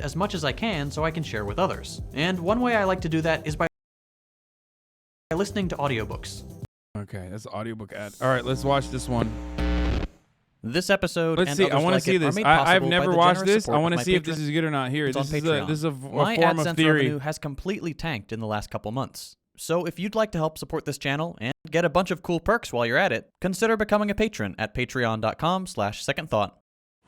as much as I can so I can share with others. And one way I like to do that is by listening to audiobooks. Okay, that's the audiobook ad. All right, let's watch this one. This episode Let's and see. I others want to like see it this. are made I've possible by never the watched generous this. I support want of to my see if this patrons. is good or not. Here, It's this on is Patreon. a My form of AdSense theory. revenue has completely tanked in the last couple months. So if you'd like to help support this channel and get a bunch of cool perks while you're at it, consider becoming a patron at patreon.com/secondthought.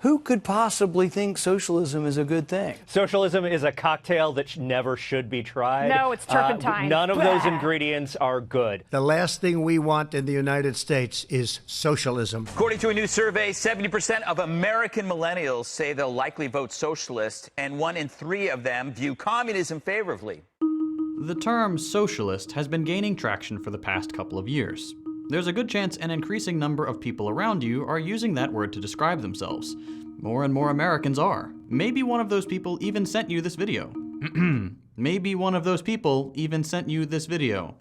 Who could possibly think socialism is a good thing? Socialism is a cocktail that never should be tried. No, it's turpentine. None of those ingredients are good. The last thing we want in the United States is socialism. According to a new survey, 70% of American millennials say they'll likely vote socialist, and 1 in 3 of them view communism favorably. The term socialist has been gaining traction for the past couple of years. There's a good chance an increasing number of people around you are using that word to describe themselves. More and more Americans are. Maybe one of those people even sent you this video. Maybe one of those people even sent you this video.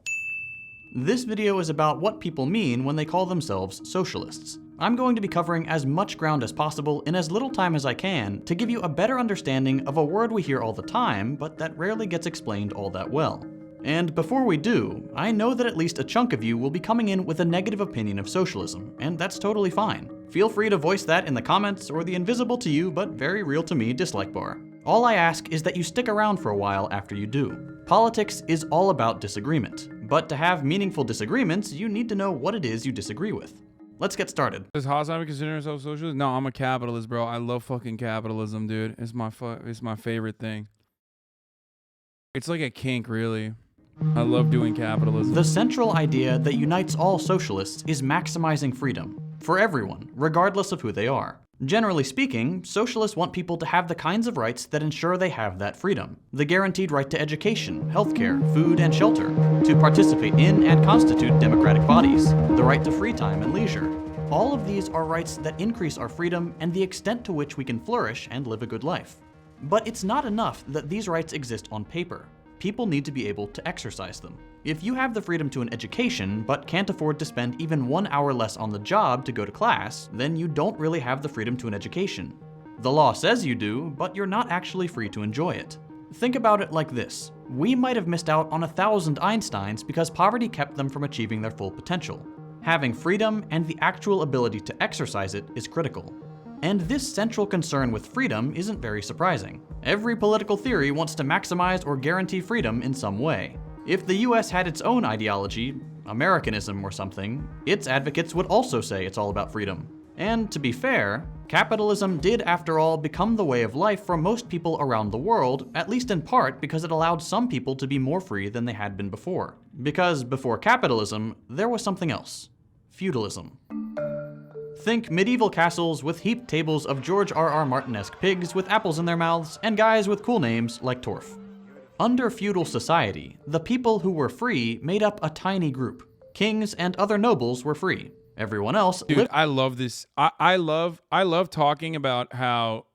This video is about what people mean when they call themselves socialists. I'm going to be covering as much ground as possible in as little time as I can to give you a better understanding of a word we hear all the time, but that rarely gets explained all that well. And before we do, I know that at least a chunk of you will be coming in with a negative opinion of socialism, and that's totally fine. Feel free to voice that in the comments or the invisible to you but very real to me dislike bar. All I ask is that you stick around for a while after you do. Politics is all about disagreement, but to have meaningful disagreements, you need to know what it is you disagree with. Let's get started. Does Hasanabi consider himself socialist? No, I'm a capitalist, bro. I love fucking capitalism, dude. It's my favorite thing. It's like a kink, really. I love doing capitalism. The central idea that unites all socialists is maximizing freedom for everyone, regardless of who they are. Generally speaking, socialists want people to have the kinds of rights that ensure they have that freedom. The guaranteed right to education, healthcare, food, and shelter, to participate in and constitute democratic bodies, the right to free time and leisure. All of these are rights that increase our freedom and the extent to which we can flourish and live a good life. But it's not enough that these rights exist on paper. People need to be able to exercise them. If you have the freedom to an education, but can't afford to spend even 1 hour less on the job to go to class, then you don't really have the freedom to an education. The law says you do, but you're not actually free to enjoy it. Think about it like this. We might have missed out on 1,000 Einsteins because poverty kept them from achieving their full potential. Having freedom and the actual ability to exercise it is critical. And this central concern with freedom isn't very surprising. Every political theory wants to maximize or guarantee freedom in some way. If the US had its own ideology, Americanism or something, its advocates would also say it's all about freedom. And to be fair, capitalism did after all become the way of life for most people around the world, at least in part because it allowed some people to be more free than they had been before. Because before capitalism, there was something else: feudalism. Think medieval castles with heaped tables of George R.R. Martin-esque pigs with apples in their mouths and guys with cool names like Torf. Under feudal society, the people who were free made up a tiny group. Kings and other nobles were free. Everyone else Dude, I love this. I love talking about how,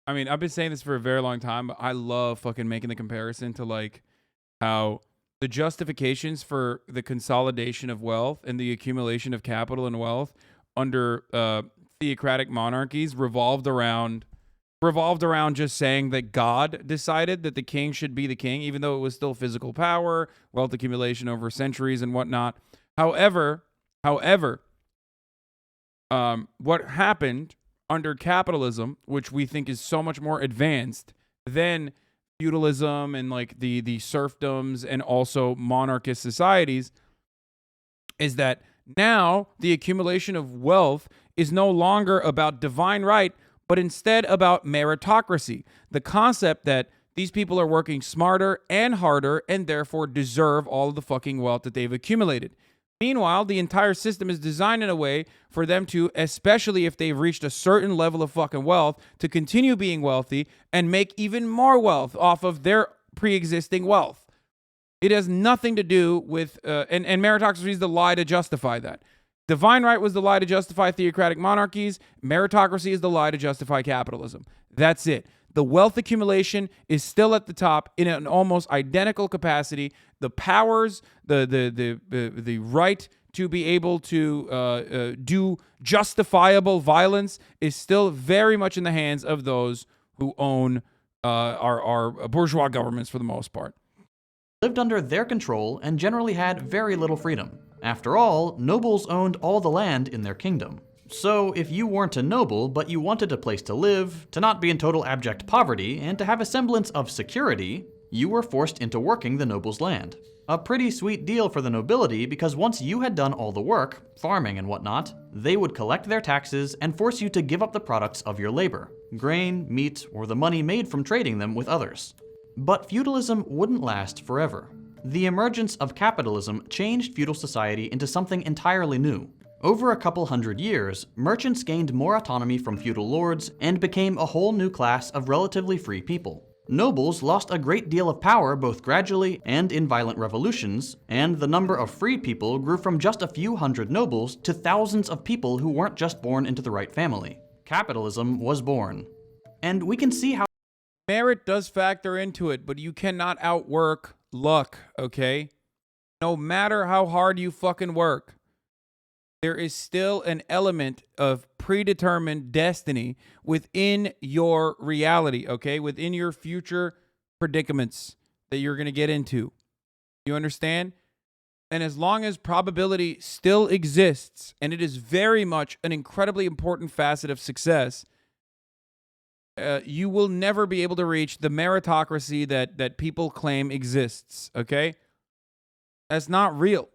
I mean, I've been saying this for a very long time, but I love fucking making the comparison to like how the justifications for the consolidation of wealth and the accumulation of capital and wealth under theocratic monarchies revolved around just saying that God decided that the king should be the king, even though it was still physical power, wealth accumulation over centuries and whatnot. However, what happened under capitalism, which we think is so much more advanced than feudalism and like the serfdoms and also monarchist societies, is that now the accumulation of wealth is no longer about divine right, but instead about meritocracy. The concept that these people are working smarter and harder and therefore deserve all of the fucking wealth that they've accumulated. Meanwhile, the entire system is designed in a way for them to, especially if they've reached a certain level of fucking wealth, to continue being wealthy and make even more wealth off of their pre-existing wealth. It has nothing to do with, and meritocracy is the lie to justify that. Divine right was the lie to justify theocratic monarchies. Meritocracy is the lie to justify capitalism. That's it. The wealth accumulation is still at the top in an almost identical capacity. The powers, the right to be able to do justifiable violence is still very much in the hands of those who own our bourgeois governments for the most part. Lived under their control and generally had very little freedom. After all, nobles owned all the land in their kingdom. So if you weren't a noble, but you wanted a place to live, to not be in total abject poverty, and to have a semblance of security, you were forced into working the noble's land. A pretty sweet deal for the nobility, because once you had done all the work, farming and whatnot, they would collect their taxes and force you to give up the products of your labor, grain, meat, or the money made from trading them with others. But feudalism wouldn't last forever. The emergence of capitalism changed feudal society into something entirely new. Over a couple hundred years, merchants gained more autonomy from feudal lords and became a whole new class of relatively free people. Nobles lost a great deal of power both gradually and in violent revolutions, and the number of free people grew from just a few hundred nobles to thousands of people who weren't just born into the right family. Capitalism was born. And we can see how Merit does factor into it, but you cannot outwork luck, okay? No matter how hard you fucking work, there is still an element of predetermined destiny within your reality, okay? Within your future predicaments that you're going to get into. You understand? And as long as probability still exists, and it is very much an incredibly important facet of success, you will never be able to reach the meritocracy that people claim exists, okay? That's not real.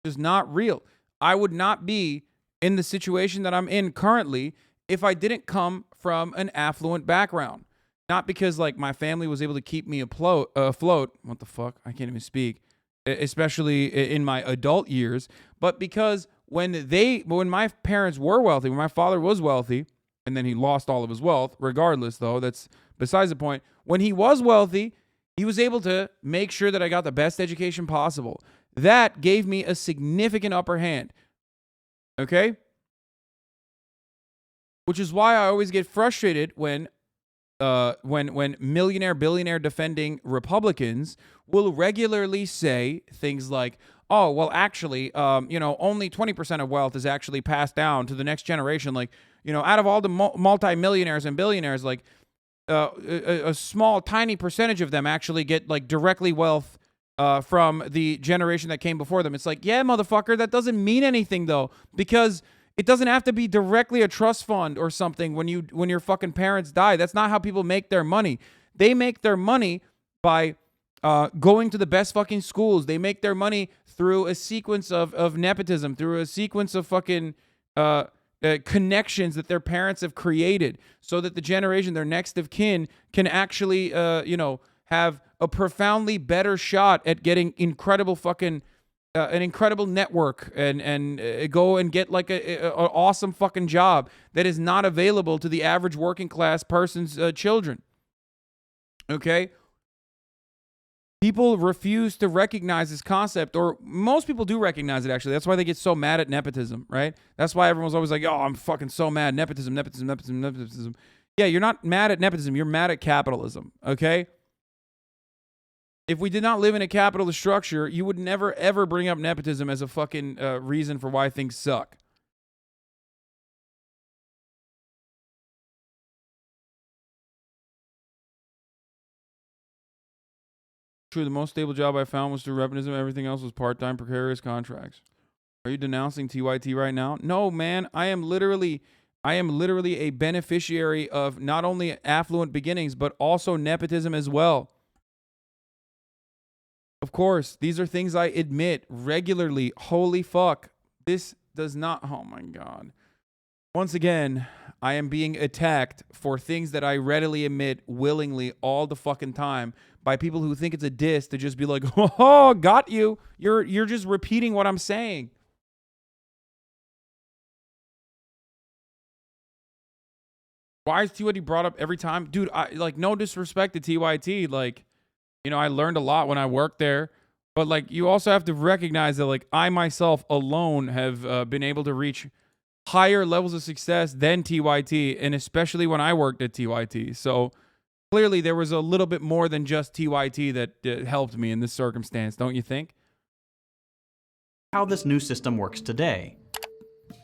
It's not real. I would not be in the situation that I'm in currently if I didn't come from an affluent background. Not because, like, my family was able to keep me afloat. What the fuck? I can't even speak. Especially in my adult years. But because when my parents were wealthy, when my father was wealthy, and then he lost all of his wealth, regardless, though, that's besides the point. When he was wealthy, he was able to make sure that I got the best education possible. That gave me a significant upper hand. Okay? Which is why I always get frustrated when millionaire, billionaire defending Republicans will regularly say things like, oh, well, actually, only 20% of wealth is actually passed down to the next generation. Like, out of all the multi-millionaires and billionaires, like, a small, tiny percentage of them actually get, like, directly wealth from the generation that came before them. It's like, yeah, motherfucker, that doesn't mean anything, though, because it doesn't have to be directly a trust fund or something when your fucking parents die. That's not how people make their money. They make their money by going to the best fucking schools. They make their money through a sequence of nepotism, through a sequence of fucking connections that their parents have created so that the generation, their next of kin, can actually, have a profoundly better shot at getting incredible fucking, an incredible network and go and get like an awesome fucking job that is not available to the average working class person's children. Okay? People refuse to recognize this concept, or most people do recognize it, actually. That's why they get so mad at nepotism, right? That's why everyone's always like, oh, I'm fucking so mad. Nepotism. Yeah, you're not mad at nepotism. You're mad at capitalism, okay? If we did not live in a capitalist structure, you would never, ever bring up nepotism as a fucking reason for why things suck. True, the most stable job I found was through nepotism. Everything else was part-time, precarious contracts. Are you denouncing TYT right now? No, man. I am literally a beneficiary of not only affluent beginnings, but also nepotism as well. Of course, these are things I admit regularly. Holy fuck. This does not... Oh, my God. Once again, I am being attacked for things that I readily admit willingly all the fucking time by people who think it's a diss to just be like, oh, got you. You're just repeating what I'm saying. Why is TYT brought up every time? Dude, no disrespect to TYT. Like, I learned a lot when I worked there. But, like, you also have to recognize that, like, I myself alone have been able to reach higher levels of success than TYT, and especially when I worked at TYT. So, clearly there was a little bit more than just TYT that helped me in this circumstance, don't you think? How this new system works today.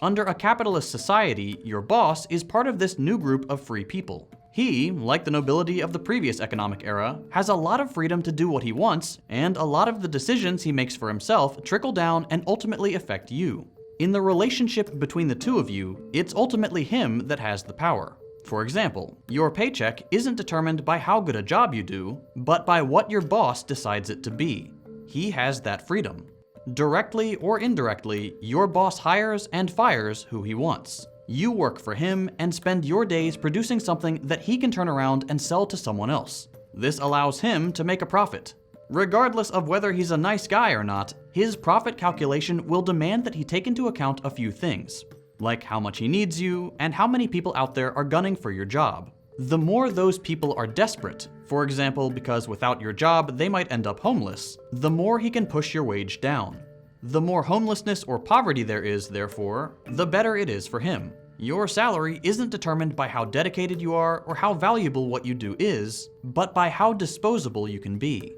Under a capitalist society, your boss is part of this new group of free people. He, like the nobility of the previous economic era, has a lot of freedom to do what he wants, and a lot of the decisions he makes for himself trickle down and ultimately affect you. In the relationship between the two of you, it's ultimately him that has the power. For example, your paycheck isn't determined by how good a job you do, but by what your boss decides it to be. He has that freedom. Directly or indirectly, your boss hires and fires who he wants. You work for him and spend your days producing something that he can turn around and sell to someone else. This allows him to make a profit. Regardless of whether he's a nice guy or not, his profit calculation will demand that he take into account a few things, like how much he needs you and how many people out there are gunning for your job. The more those people are desperate, for example because without your job they might end up homeless, the more he can push your wage down. The more homelessness or poverty there is, therefore, the better it is for him. Your salary isn't determined by how dedicated you are or how valuable what you do is, but by how disposable you can be.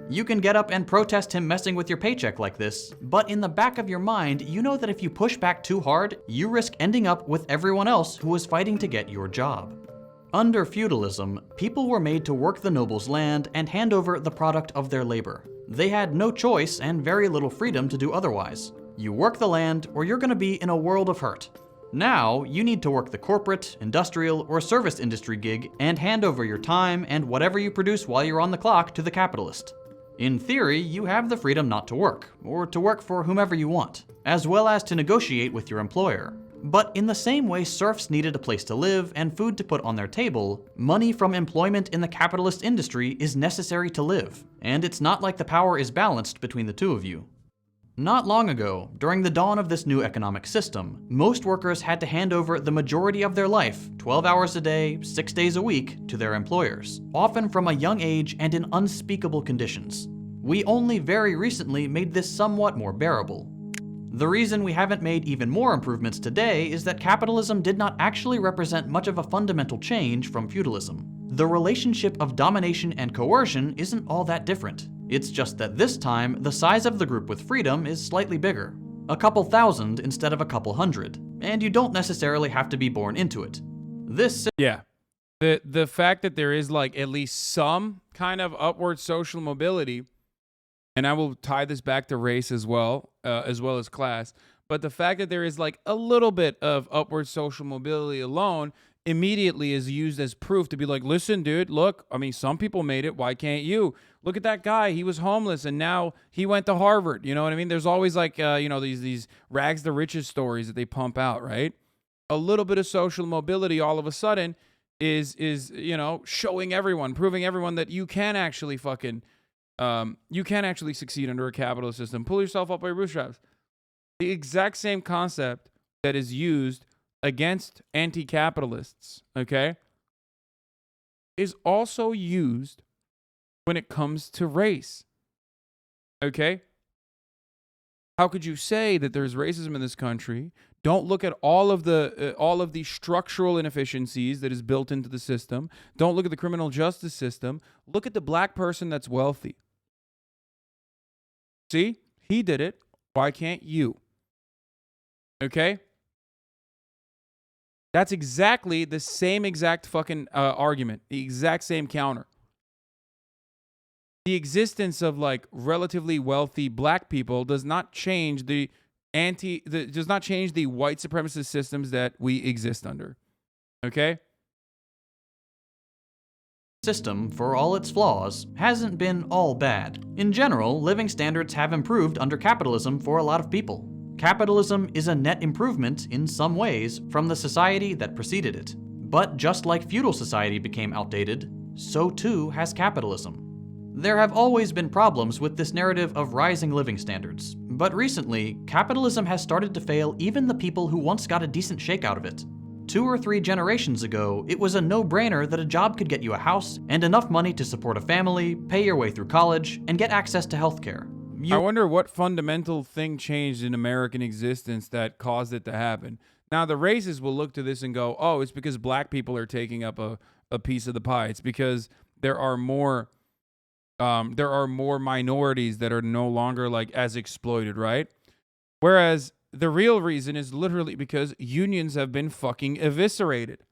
You can get up and protest him messing with your paycheck like this, but in the back of your mind, you know that if you push back too hard, you risk ending up with everyone else who is fighting to get your job. Under feudalism, people were made to work the noble's land and hand over the product of their labor. They had no choice and very little freedom to do otherwise. You work the land or you're going to be in a world of hurt. Now, you need to work the corporate, industrial, or service industry gig and hand over your time and whatever you produce while you're on the clock to the capitalist. In theory, you have the freedom not to work, or to work for whomever you want, as well as to negotiate with your employer. But in the same way serfs needed a place to live and food to put on their table, money from employment in the capitalist industry is necessary to live, and it's not like the power is balanced between the two of you. Not long ago, during the dawn of this new economic system, most workers had to hand over the majority of their life, 12 hours a day, 6 days a week, to their employers, often from a young age and in unspeakable conditions. We only very recently made this somewhat more bearable. The reason we haven't made even more improvements today is that capitalism did not actually represent much of a fundamental change from feudalism. The relationship of domination and coercion isn't all that different. It's just that this time, the size of the group with freedom is slightly bigger. A couple thousand instead of a couple hundred. And you don't necessarily have to be born into it. Yeah. The fact that there is like at least some kind of upward social mobility, and I will tie this back to race as well as class, but the fact that there is like a little bit of upward social mobility alone immediately is used as proof to be like, listen, dude, look, I mean, some people made it. Why can't you? Look at that guy. He was homeless and now he went to Harvard. You know what I mean? There's always like, these rags to riches stories that they pump out, right? A little bit of social mobility all of a sudden is showing everyone, proving everyone that you can actually succeed under a capitalist system. Pull yourself up by your bootstraps. The exact same concept that is used against anti-capitalists, okay, is also used when it comes to race, okay? How could you say that there's racism in this country? Don't look at all of the structural inefficiencies that is built into the system. Don't look at the criminal justice system. Look at the black person that's wealthy. See, he did it. Why can't you? Okay? That's exactly the same exact fucking argument. The exact same counter. The existence of like relatively wealthy black people does not change the white supremacist systems that we exist under. Okay? System, for all its flaws, hasn't been all bad. In general, living standards have improved under capitalism for a lot of people. Capitalism is a net improvement, in some ways, from the society that preceded it. But just like feudal society became outdated, so too has capitalism. There have always been problems with this narrative of rising living standards, but recently, capitalism has started to fail even the people who once got a decent shake out of it. 2 or 3 generations ago, it was a no-brainer that a job could get you a house and enough money to support a family, pay your way through college, and get access to healthcare. I wonder what fundamental thing changed in American existence that caused it to happen. Now, the racists will look to this and go, oh, it's because black people are taking up a piece of the pie. It's because there are more minorities that are no longer like as exploited, right? Whereas the real reason is literally because unions have been fucking eviscerated.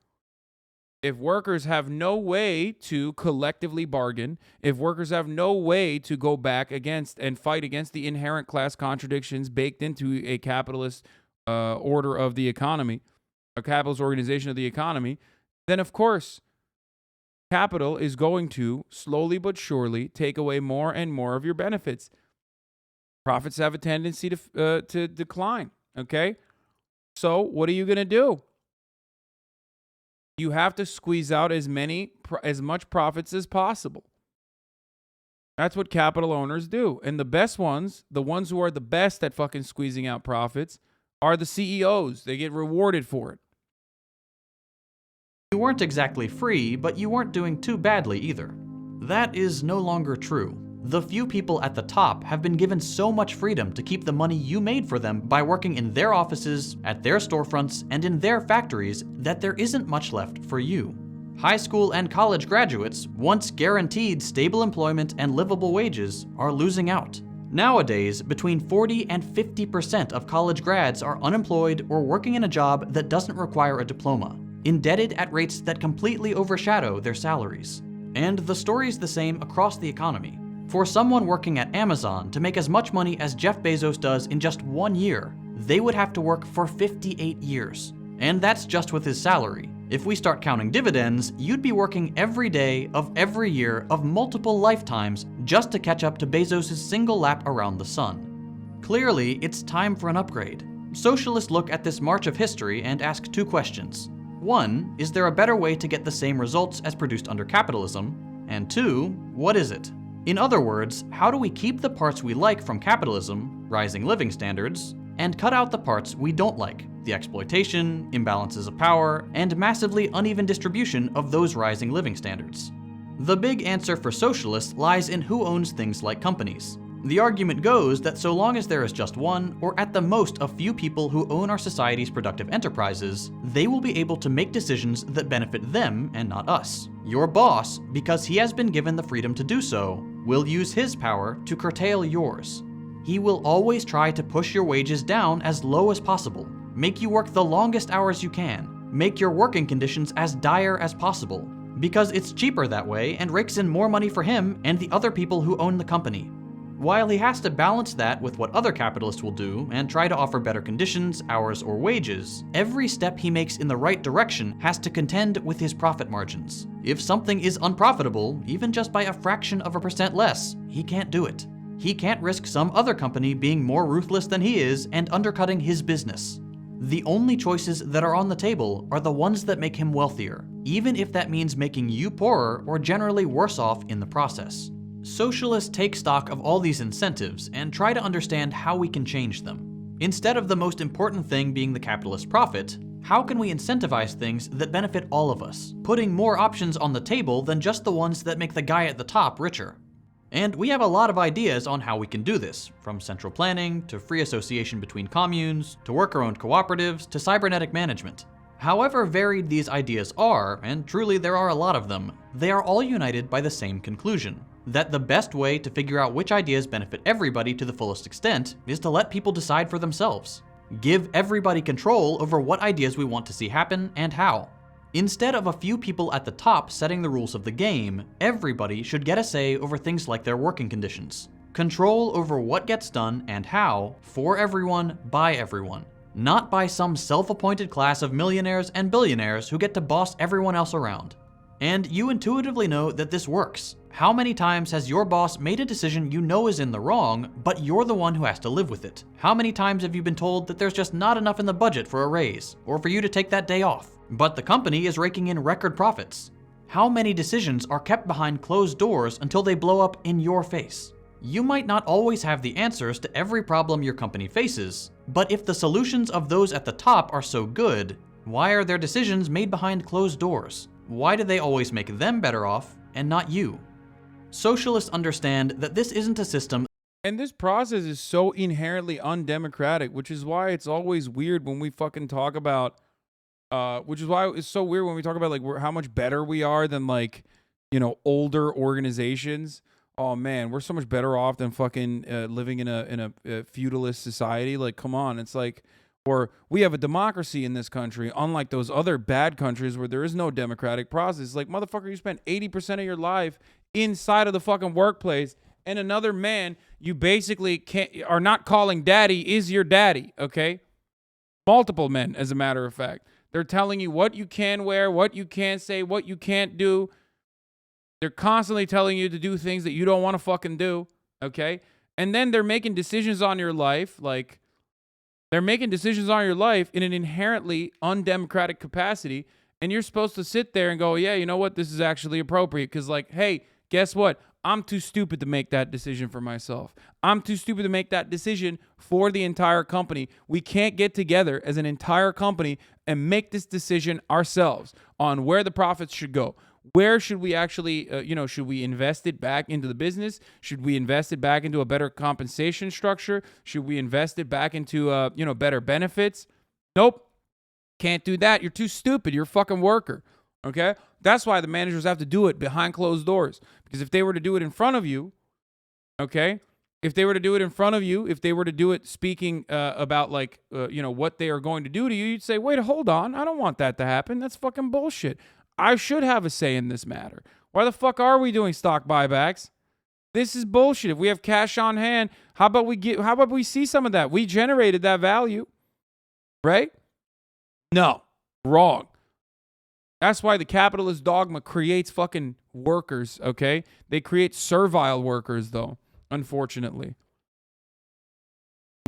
If workers have no way to collectively bargain, if workers have no way to go back against and fight against the inherent class contradictions baked into a capitalist order of the economy, a capitalist organization of the economy, then of course, capital is going to slowly but surely take away more and more of your benefits. Profits have a tendency to decline. Okay, so what are you going to do? You have to squeeze out as much profits as possible. That's what capital owners do. And the best ones, the ones who are the best at fucking squeezing out profits, are the CEOs. They get rewarded for it. You weren't exactly free, but you weren't doing too badly either. That is no longer true. The few people at the top have been given so much freedom to keep the money you made for them by working in their offices, at their storefronts, and in their factories that there isn't much left for you. High school and college graduates, once guaranteed stable employment and livable wages, are losing out. Nowadays, between 40 and 50% of college grads are unemployed or working in a job that doesn't require a diploma, indebted at rates that completely overshadow their salaries. And the story's the same across the economy. For someone working at Amazon to make as much money as Jeff Bezos does in just 1 year, they would have to work for 58 years. And that's just with his salary. If we start counting dividends, you'd be working every day of every year of multiple lifetimes just to catch up to Bezos' single lap around the sun. Clearly, it's time for an upgrade. Socialists look at this march of history and ask two questions. One, is there a better way to get the same results as produced under capitalism? And two, what is it? In other words, how do we keep the parts we like from capitalism, rising living standards, and cut out the parts we don't like, the exploitation, imbalances of power, and massively uneven distribution of those rising living standards? The big answer for socialists lies in who owns things like companies. The argument goes that so long as there is just one, or at the most a few people who own our society's productive enterprises, they will be able to make decisions that benefit them and not us. Your boss, because he has been given the freedom to do so, will use his power to curtail yours. He will always try to push your wages down as low as possible, make you work the longest hours you can, make your working conditions as dire as possible, because it's cheaper that way and rakes in more money for him and the other people who own the company. While he has to balance that with what other capitalists will do and try to offer better conditions, hours, or wages, every step he makes in the right direction has to contend with his profit margins. If something is unprofitable, even just by a fraction of a percent less, he can't do it. He can't risk some other company being more ruthless than he is and undercutting his business. The only choices that are on the table are the ones that make him wealthier, even if that means making you poorer or generally worse off in the process. Socialists take stock of all these incentives and try to understand how we can change them. Instead of the most important thing being the capitalist profit, how can we incentivize things that benefit all of us, putting more options on the table than just the ones that make the guy at the top richer? And we have a lot of ideas on how we can do this, from central planning, to free association between communes, to worker-owned cooperatives, to cybernetic management. However varied these ideas are, and truly there are a lot of them, they are all united by the same conclusion: that the best way to figure out which ideas benefit everybody to the fullest extent is to let people decide for themselves. Give everybody control over what ideas we want to see happen and how. Instead of a few people at the top setting the rules of the game, everybody should get a say over things like their working conditions. Control over what gets done and how, for everyone, by everyone. Not by some self-appointed class of millionaires and billionaires who get to boss everyone else around. And you intuitively know that this works. How many times has your boss made a decision you know is in the wrong, but you're the one who has to live with it? How many times have you been told that there's just not enough in the budget for a raise, or for you to take that day off, but the company is raking in record profits? How many decisions are kept behind closed doors until they blow up in your face? You might not always have the answers to every problem your company faces, but if the solutions of those at the top are so good, why are their decisions made behind closed doors? Why do they always make them better off and not you? Socialists understand that this isn't a system. And this process is so inherently undemocratic, which is why it's always weird when we fucking talk about, which is why it's so weird when we talk about like how much better we are than like, you know, older organizations. Oh man, we're so much better off than fucking living in a feudalist society. Like, come on, it's like Or we have a democracy in this country, unlike those other bad countries where there is no democratic process. Like, motherfucker, you spend 80% of your life inside of the fucking workplace, and another man you basically are not calling daddy is your daddy, okay? Multiple men, as a matter of fact. They're telling you what you can wear, what you can say, what you can't do. They're constantly telling you to do things that you don't want to fucking do, okay? And then they're making decisions on your life, like they're making decisions on your life in an inherently undemocratic capacity, and you're supposed to sit there and go, yeah, you know what? This is actually appropriate because, like, hey, guess what? I'm too stupid to make that decision for myself. I'm too stupid to make that decision for the entire company. We can't get together as an entire company and make this decision ourselves on where the profits should go. Where should we actually, should we invest it back into the business? Should we invest it back into a better compensation structure? Should we invest it back into, better benefits? Nope. Can't do that. You're too stupid. You're a fucking worker. Okay? That's why the managers have to do it behind closed doors. Because if they were to do it in front of you, okay? If they were to do it in front of you, if they were to do it speaking about what they are going to do to you, you'd say, wait, hold on. I don't want that to happen. That's fucking bullshit. I should have a say in this matter. Why the fuck are we doing stock buybacks? This is bullshit. If we have cash on hand, how about we see some of that? We generated that value. Right? No. Wrong. That's why the capitalist dogma creates fucking workers, okay? They create servile workers, though, unfortunately.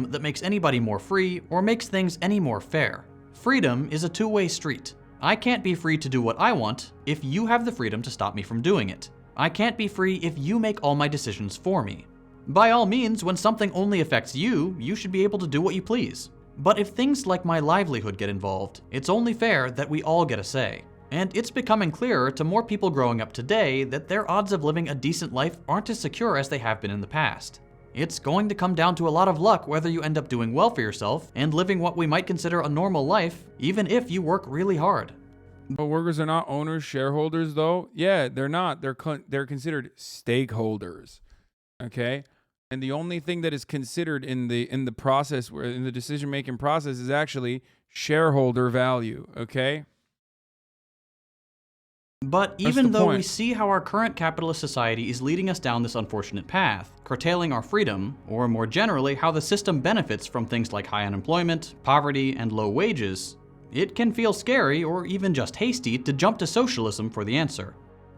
That makes anybody more free or makes things any more fair. Freedom is a two-way street. I can't be free to do what I want if you have the freedom to stop me from doing it. I can't be free if you make all my decisions for me. By all means, when something only affects you, you should be able to do what you please. But if things like my livelihood get involved, it's only fair that we all get a say. And it's becoming clearer to more people growing up today that their odds of living a decent life aren't as secure as they have been in the past. It's going to come down to a lot of luck whether you end up doing well for yourself and living what we might consider a normal life, even if you work really hard. But workers are not owners, shareholders, though. Yeah, they're not. They're considered stakeholders. Okay, and the only thing that is considered in the process, in the decision making process, is actually shareholder value. Okay. But even though we see how our current capitalist society is leading us down this unfortunate path, curtailing our freedom, or more generally, how the system benefits from things like high unemployment, poverty, and low wages, it can feel scary or even just hasty to jump to socialism for the answer.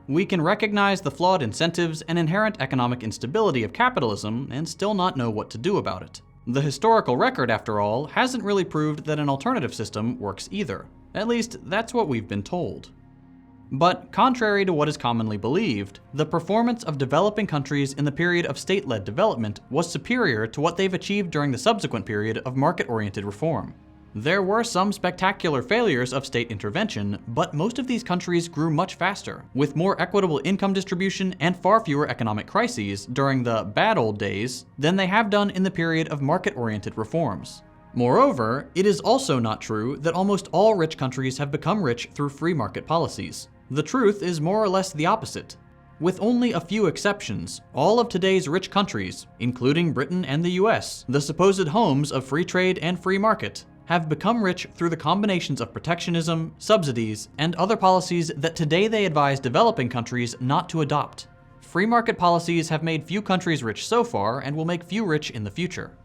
We can recognize the flawed incentives and inherent economic instability of capitalism and still not know what to do about it. The historical record, after all, hasn't really proved that an alternative system works either. At least, that's what we've been told. But contrary to what is commonly believed, the performance of developing countries in the period of state-led development was superior to what they've achieved during the subsequent period of market-oriented reform. There were some spectacular failures of state intervention, but most of these countries grew much faster, with more equitable income distribution and far fewer economic crises during the bad old days than they have done in the period of market-oriented reforms. Moreover, it is also not true that almost all rich countries have become rich through free market policies. The truth is more or less the opposite. With only a few exceptions, all of today's rich countries, including Britain and the US, the supposed homes of free trade and free market, have become rich through the combinations of protectionism, subsidies, and other policies that today they advise developing countries not to adopt. Free market policies have made few countries rich so far and will make few rich in the future.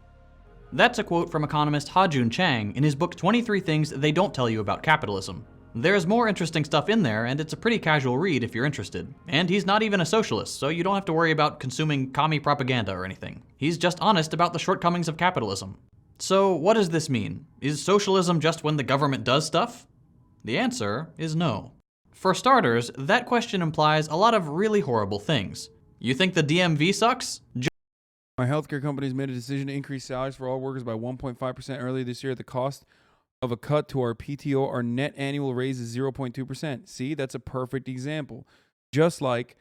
That's a quote from economist Ha-Joon Chang in his book 23 Things They Don't Tell You About Capitalism. There's more interesting stuff in there, and it's a pretty casual read if you're interested. And he's not even a socialist, so you don't have to worry about consuming commie propaganda or anything. He's just honest about the shortcomings of capitalism. So what does this mean? Is socialism just when the government does stuff? The answer is no. For starters, that question implies a lot of really horrible things. You think the DMV sucks? My healthcare company's made a decision to increase salaries for all workers by 1.5% earlier this year at the cost of a cut to our PTO. Our net annual raise is 0.2%. See, that's a perfect example. Just like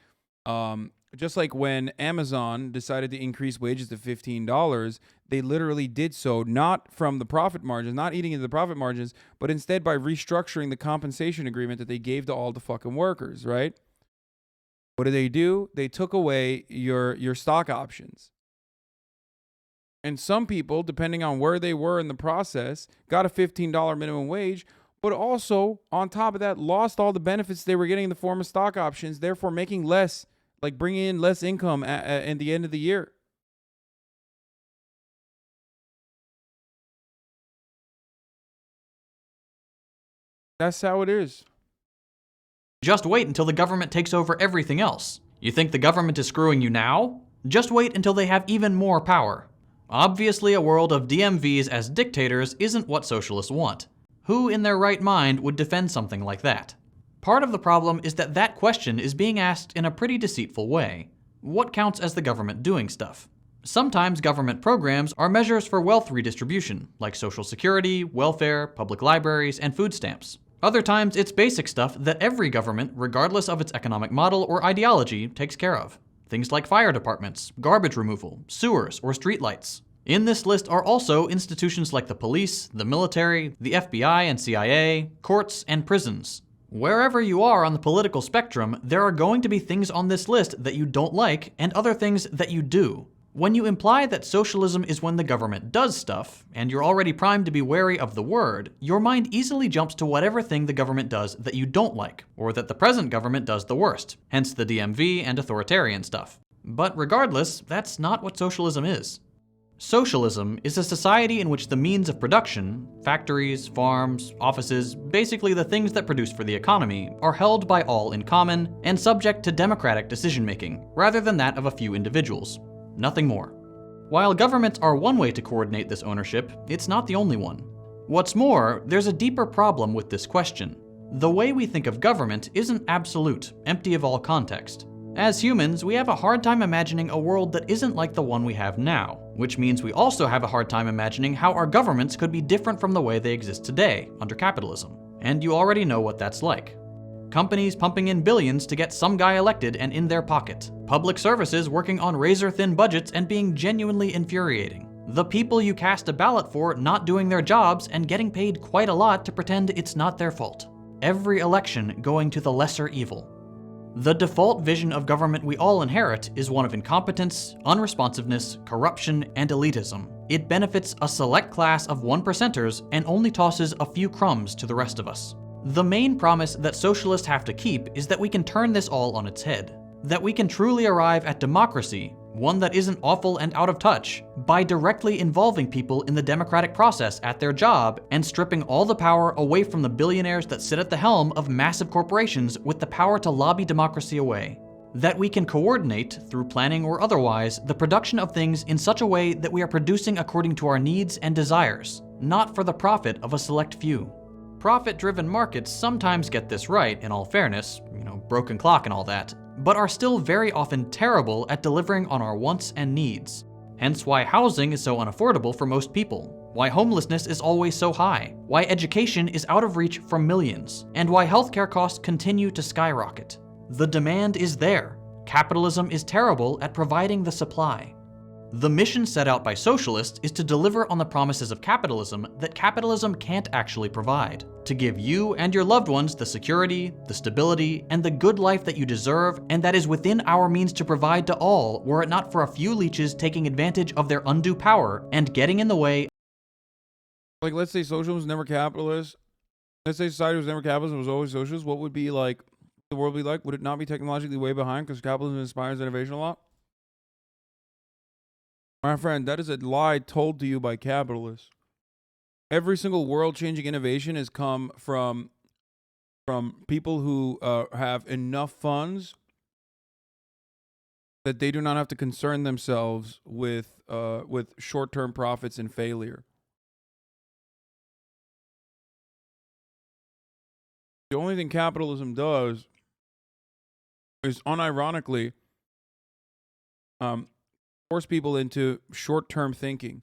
when Amazon decided to increase wages to $15, they literally did so not from the profit margins, not eating into the profit margins, but instead by restructuring the compensation agreement that they gave to all the fucking workers, right? What did they do? They took away your stock options. And some people, depending on where they were in the process, got a $15 minimum wage, but also on top of that, lost all the benefits they were getting in the form of stock options, therefore making less, like bringing in less income at the end of the year. That's how it is. Just wait until the government takes over everything else. You think the government is screwing you now? Just wait until they have even more power. Obviously, a world of DMVs as dictators isn't what socialists want. Who in their right mind would defend something like that? Part of the problem is that that question is being asked in a pretty deceitful way. What counts as the government doing stuff? Sometimes government programs are measures for wealth redistribution, like Social Security, welfare, public libraries, and food stamps. Other times it's basic stuff that every government, regardless of its economic model or ideology, takes care of. Things like fire departments, garbage removal, sewers, or streetlights. In this list are also institutions like the police, the military, the FBI and CIA, courts, and prisons. Wherever you are on the political spectrum, there are going to be things on this list that you don't like and other things that you do. When you imply that socialism is when the government does stuff, and you're already primed to be wary of the word, your mind easily jumps to whatever thing the government does that you don't like, or that the present government does the worst, hence the DMV and authoritarian stuff. But regardless, that's not what socialism is. Socialism is a society in which the means of production, factories, farms, offices, basically the things that produce for the economy, are held by all in common and subject to democratic decision-making, rather than that of a few individuals. Nothing more. While governments are one way to coordinate this ownership, it's not the only one. What's more, there's a deeper problem with this question. The way we think of government isn't absolute, empty of all context. As humans, we have a hard time imagining a world that isn't like the one we have now, which means we also have a hard time imagining how our governments could be different from the way they exist today, under capitalism. And you already know what that's like. Companies pumping in billions to get some guy elected and in their pocket. Public services working on razor-thin budgets and being genuinely infuriating. The people you cast a ballot for not doing their jobs and getting paid quite a lot to pretend it's not their fault. Every election going to the lesser evil. The default vision of government we all inherit is one of incompetence, unresponsiveness, corruption, and elitism. It benefits a select class of 1%ers and only tosses a few crumbs to the rest of us. The main promise that socialists have to keep is that we can turn this all on its head. That we can truly arrive at democracy, one that isn't awful and out of touch, by directly involving people in the democratic process at their job and stripping all the power away from the billionaires that sit at the helm of massive corporations with the power to lobby democracy away. That we can coordinate, through planning or otherwise, the production of things in such a way that we are producing according to our needs and desires, not for the profit of a select few. Profit-driven markets sometimes get this right, in all fairness, broken clock and all that, but are still very often terrible at delivering on our wants and needs. Hence why housing is so unaffordable for most people, why homelessness is always so high, why education is out of reach for millions, and why healthcare costs continue to skyrocket. The demand is there. Capitalism is terrible at providing the supply. The mission set out by socialists is to deliver on the promises of capitalism that capitalism can't actually provide. To give you and your loved ones the security, the stability, and the good life that you deserve, and that is within our means to provide to all, were it not for a few leeches taking advantage of their undue power and getting in the way. Like, let's say socialism was never capitalist. Let's say society was never capitalist and was always socialist. What would be like the world be like? Would it not be technologically way behind because capitalism inspires innovation a lot? My friend, that is a lie told to you by capitalists. Every single world-changing innovation has come from people who have enough funds that they do not have to concern themselves with short-term profits and failure. The only thing capitalism does is unironically force people into short-term thinking,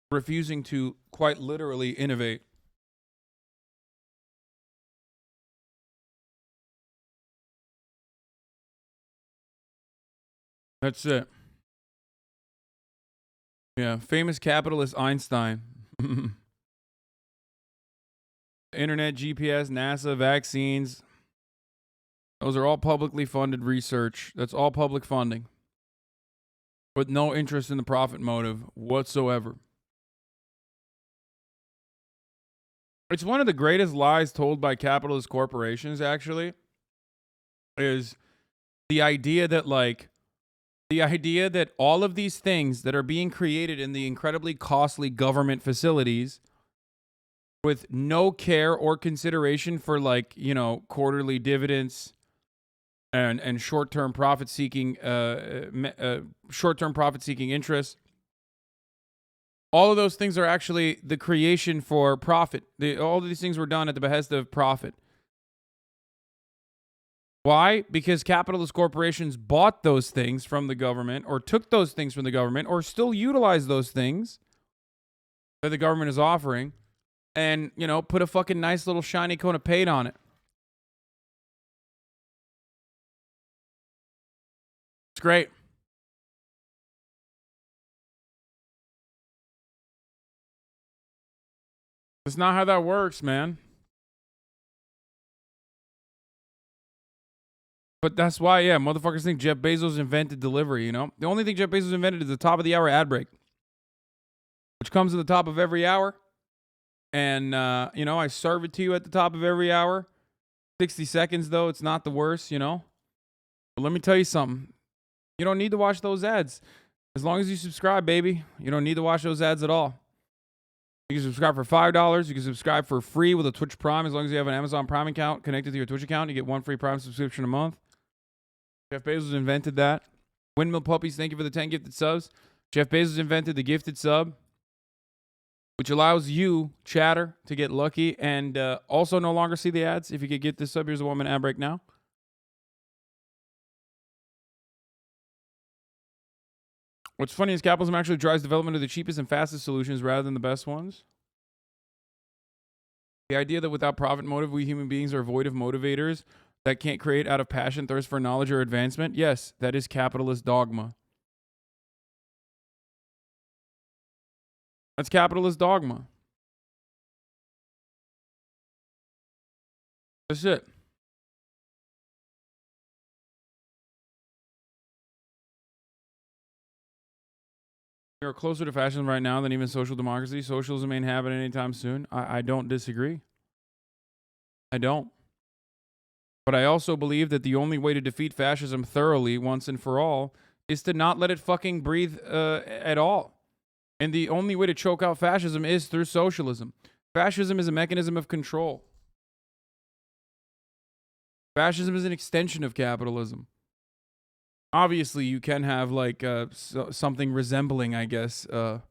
refusing to quite literally innovate. That's it. Yeah, famous capitalist Einstein. Internet, GPS, NASA, vaccines. Those are all publicly funded research. That's all public funding. with no interest in the profit motive whatsoever. It's one of the greatest lies told by capitalist corporations, actually, is the idea that all of these things that are being created in the incredibly costly government facilities with no care or consideration for quarterly dividends and short-term profit-seeking interests. All of those things are actually the creation for profit. All of these things were done at the behest of profit. Why? Because capitalist corporations bought those things from the government, or took those things from the government, or still utilize those things that the government is offering, and, put a fucking nice little shiny cone of paint on it. It's great. That's not how that works, man. But that's why, motherfuckers think Jeff Bezos invented delivery, The only thing Jeff Bezos invented is the top of the hour ad break, which comes at the top of every hour. And, I serve it to you at the top of every hour. 60 seconds, though. It's not the worst, But let me tell you something. You don't need to watch those ads. As long as you subscribe, baby, you don't need to watch those ads at all. You can subscribe for $5. You can subscribe for free with a Twitch Prime. As long as you have an Amazon Prime account connected to your Twitch account, you get one free Prime subscription a month. Jeff Bezos invented that. Windmill Puppies, thank you for the 10 gifted subs. Jeff Bezos invented the gifted sub, which allows you, chatter, to get lucky and also no longer see the ads. If you could get this sub, here's a 1-minute ad break now. What's funny is capitalism actually drives development of the cheapest and fastest solutions rather than the best ones. The idea that without profit motive, we human beings are void of motivators that can't create out of passion, thirst for knowledge, or advancement. Yes, that is capitalist dogma. That's capitalist dogma. That's it. We are closer to fascism right now than even social democracy. Socialism ain't happening anytime soon. I don't disagree. I don't. But I also believe that the only way to defeat fascism thoroughly, once and for all, is to not let it fucking breathe at all. And the only way to choke out fascism is through socialism. Fascism is a mechanism of control. Fascism is an extension of capitalism. Obviously, you can have something resembling, I guess. I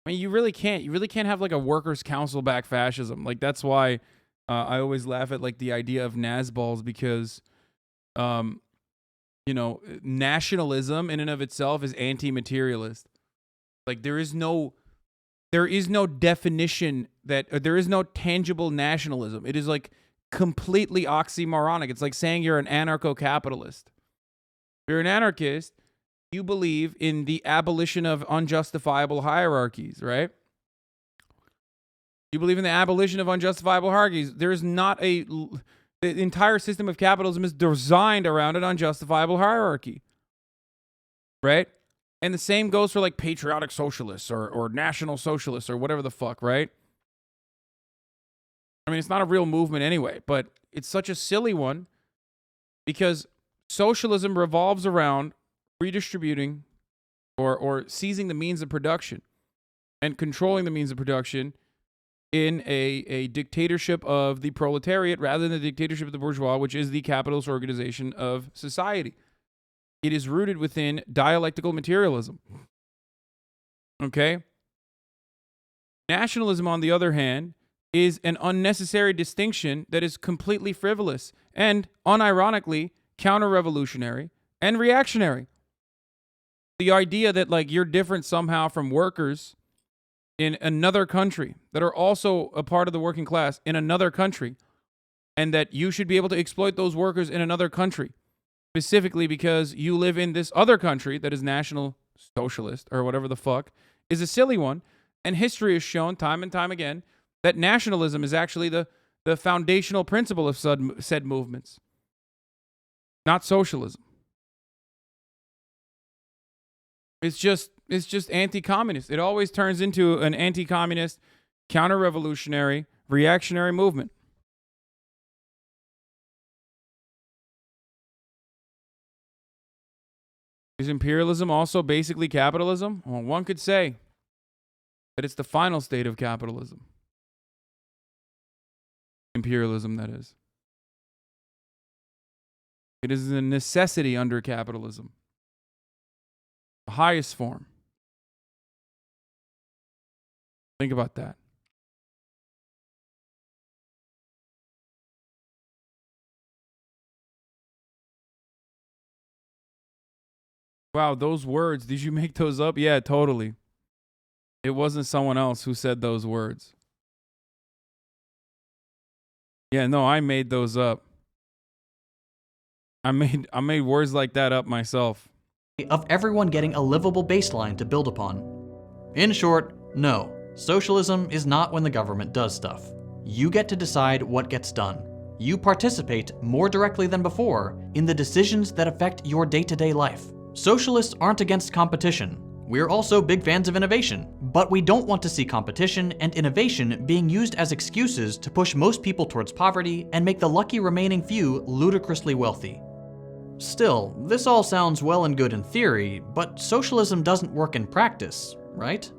mean, you really can't. You really can't have a workers' council back fascism. That's why I always laugh at the idea of Nazballs, because, nationalism in and of itself is anti-materialist. There is no definition there is no tangible nationalism. It is completely oxymoronic. It's like saying you're an anarcho-capitalist. If you're an anarchist, you believe in the abolition of unjustifiable hierarchies, right? You believe in the abolition of unjustifiable hierarchies. There is not the entire system of capitalism is designed around an unjustifiable hierarchy, right? And the same goes for patriotic socialists or national socialists or whatever the fuck, right? I mean, it's not a real movement anyway, but it's such a silly one because socialism revolves around redistributing or seizing the means of production and controlling the means of production in a dictatorship of the proletariat rather than the dictatorship of the bourgeois, which is the capitalist organization of society. It is rooted within dialectical materialism. Okay? Nationalism, on the other hand, is an unnecessary distinction that is completely frivolous and, unironically, counter-revolutionary and reactionary. The idea that you're different somehow from workers in another country that are also a part of the working class in another country, and that you should be able to exploit those workers in another country, specifically because you live in this other country that is national socialist or whatever the fuck, is a silly one. And history has shown time and time again that nationalism is actually the foundational principle of said movements, not socialism. It's just anti-communist. It always turns into an anti-communist, counter-revolutionary, reactionary movement. Is imperialism also basically capitalism? Well, one could say that it's the final state of capitalism. Imperialism, that is. It is a necessity under capitalism. The highest form. Think about that. Wow, those words, did you make those up? Yeah, totally. It wasn't someone else who said those words. Yeah, no, I made those up. I made words like that up myself. Of everyone getting a livable baseline to build upon. In short, no. Socialism is not when the government does stuff. You get to decide what gets done. You participate more directly than before in the decisions that affect your day-to-day life. Socialists aren't against competition. We're also big fans of innovation, but we don't want to see competition and innovation being used as excuses to push most people towards poverty and make the lucky remaining few ludicrously wealthy. Still, this all sounds well and good in theory, but socialism doesn't work in practice, right?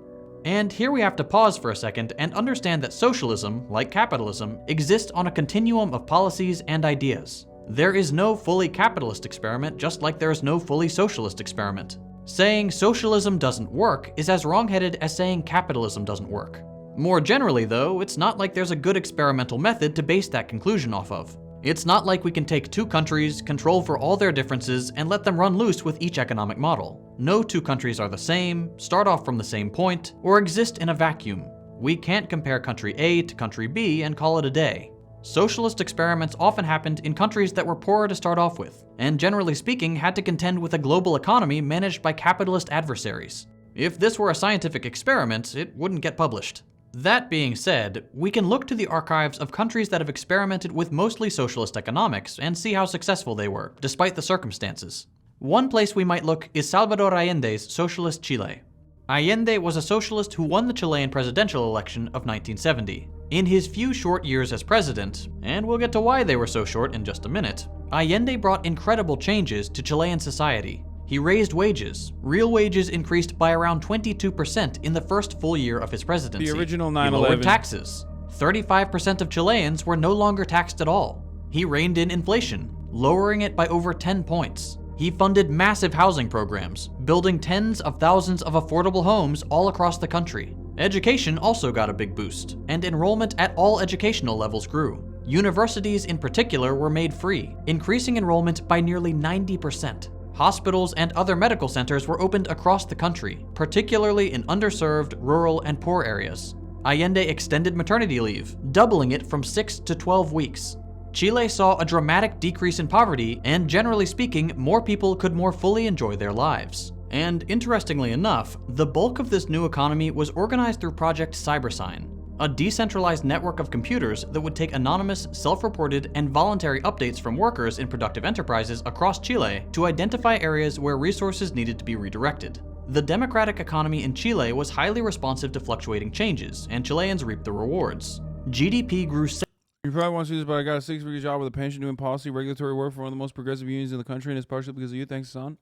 And here we have to pause for a second and understand that socialism, like capitalism, exists on a continuum of policies and ideas. There is no fully capitalist experiment, just like there is no fully socialist experiment. Saying socialism doesn't work is as wrong-headed as saying capitalism doesn't work. More generally, though, it's not like there's a good experimental method to base that conclusion off of. It's not like we can take two countries, control for all their differences, and let them run loose with each economic model. No two countries are the same, start off from the same point, or exist in a vacuum. We can't compare country A to country B and call it a day. Socialist experiments often happened in countries that were poorer to start off with, and generally speaking had to contend with a global economy managed by capitalist adversaries. If this were a scientific experiment, it wouldn't get published. That being said, we can look to the archives of countries that have experimented with mostly socialist economics and see how successful they were, despite the circumstances. One place we might look is Salvador Allende's socialist Chile. Allende was a socialist who won the Chilean presidential election of 1970. In his few short years as president, and we'll get to why they were so short in just a minute, Allende brought incredible changes to Chilean society. He raised wages. Real wages increased by around 22% in the first full year of his presidency. The original 9/11. He lowered taxes. 35% of Chileans were no longer taxed at all. He reined in inflation, lowering it by over 10 points. He funded massive housing programs, building tens of thousands of affordable homes all across the country. Education also got a big boost, and enrollment at all educational levels grew. Universities in particular were made free, increasing enrollment by nearly 90%. Hospitals and other medical centers were opened across the country, particularly in underserved, rural, and poor areas. Allende extended maternity leave, doubling it from 6 to 12 weeks. Chile saw a dramatic decrease in poverty, and generally speaking, more people could more fully enjoy their lives. And interestingly enough, the bulk of this new economy was organized through Project Cybersign, a decentralized network of computers that would take anonymous, self-reported, and voluntary updates from workers in productive enterprises across Chile to identify areas where resources needed to be redirected. The democratic economy in Chile was highly responsive to fluctuating changes, and Chileans reaped the rewards. GDP grew. You probably want to see this, but I got a 6-figure job with a pension doing policy, regulatory work for one of the most progressive unions in the country, and it's partially because of you. Thanks, son.